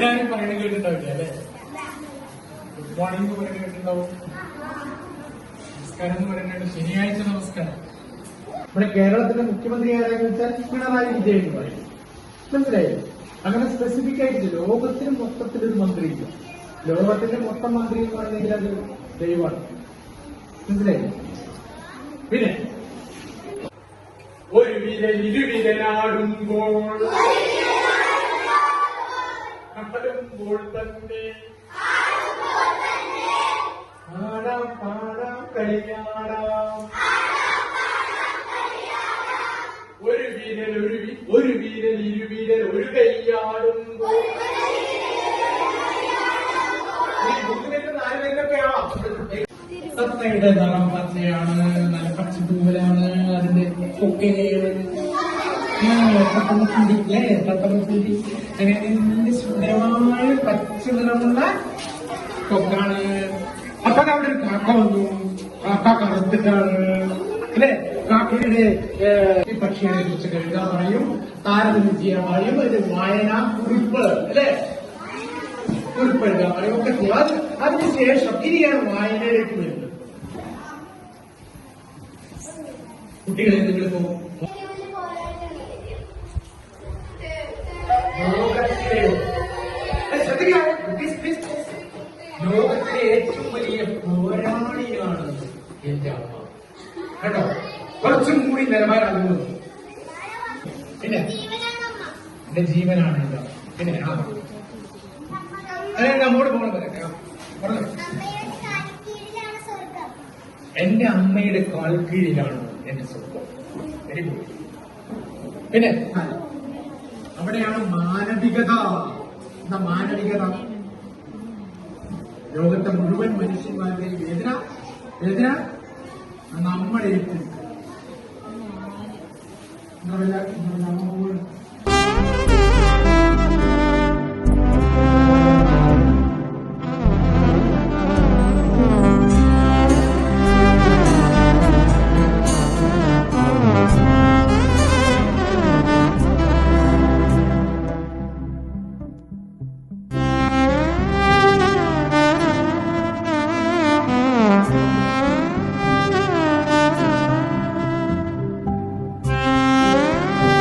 ഇങ്ങനെയാരും പറയുന്നത് കേട്ടിട്ടുണ്ടാവില്ല അല്ലേ? Good morning എന്ന് പറയുന്നത് കേട്ടിട്ടുണ്ടാവും, നമസ്കാരം എന്ന് പറയുന്നത് ശനിയാഴ്ച നമസ്കാരം. നമ്മുടെ കേരളത്തിലെ മുഖ്യമന്ത്രി ആരാന്ന് വെച്ചാൽ പിണറായി വിജയൻ എന്ന് പറയും. മനസ്സിലായി? അങ്ങനെ സ്പെസിഫിക് ആയിട്ട് ലോകത്തിന് മൊത്തത്തിലൊരു മന്ത്രിയില്ല. ലോകത്തിന്റെ മൊത്തം മന്ത്രി എന്ന് പറഞ്ഞെങ്കിൽ അത് ദൈവമാണ്. മനസ്സിലായി? പിന്നെ ഒരു വിരൽ ഇരുവിരലാടുമ്പോൾ ആടുമ്പോൾ തന്നെ പാടാം പാടാം കളിയാടാം. ഒരു വീരൽ ഒരു വീരൽ ഇരുവീരൽ ഒരു കൈയാടുമ്പോൾ സത്തയുടെ നിറം പച്ചയാണ്, നല്ല പച്ചത്തൂവലാണ്, അതിന്റെ ഒക്കെ തത്തമ്മച്ചിരി അങ്ങനെ നല്ല സുന്ദരമായ പച്ച നിറമുള്ള കൊക്കാണ്. അപ്പൊ അവിടെ ഒരു കാക്ക വന്നു, കാക്ക കറുത്തിട്ടാണ് അല്ലെ. കാക്കയുടെ ഈ പക്ഷിയെ കുറിച്ച് കഴുകാൻ പറയും, താരതമ്യം ചെയ്യാൻ പറയും, ഒരു വായന കുറിപ്പ് അല്ലെ, കുറിപ്പ് എഴുതാൻ പറയും ഒക്കെ ചെയ്യും. അതിനുശേഷം ഇനിയാണ് വായനയിലേക്ക് വരുന്നത്. കുട്ടികളെ നിങ്ങൾ പോകും ലോകത്തിലെ ഏറ്റവും വലിയ പോരാളിയാണ് എന്റെ അമ്മ കേട്ടോ. കുറച്ചും കൂടി നിലവാരം. പിന്നെ എന്റെ ജീവനാണ് എന്റെ. പിന്നെ നമ്മോട് പോകണം പറയാം. എന്റെ അമ്മയുടെ കാൽ കീഴിലാണ് എന്റെ സ്വർഗം. Very good. പിന്നെ അവിടെയാണ് മാനവികത. എന്താ മാനവികത? ലോകത്തെ മുഴുവൻ മനുഷ്യന്മാരുടെയും വേദന നമ്മളേറ്റ്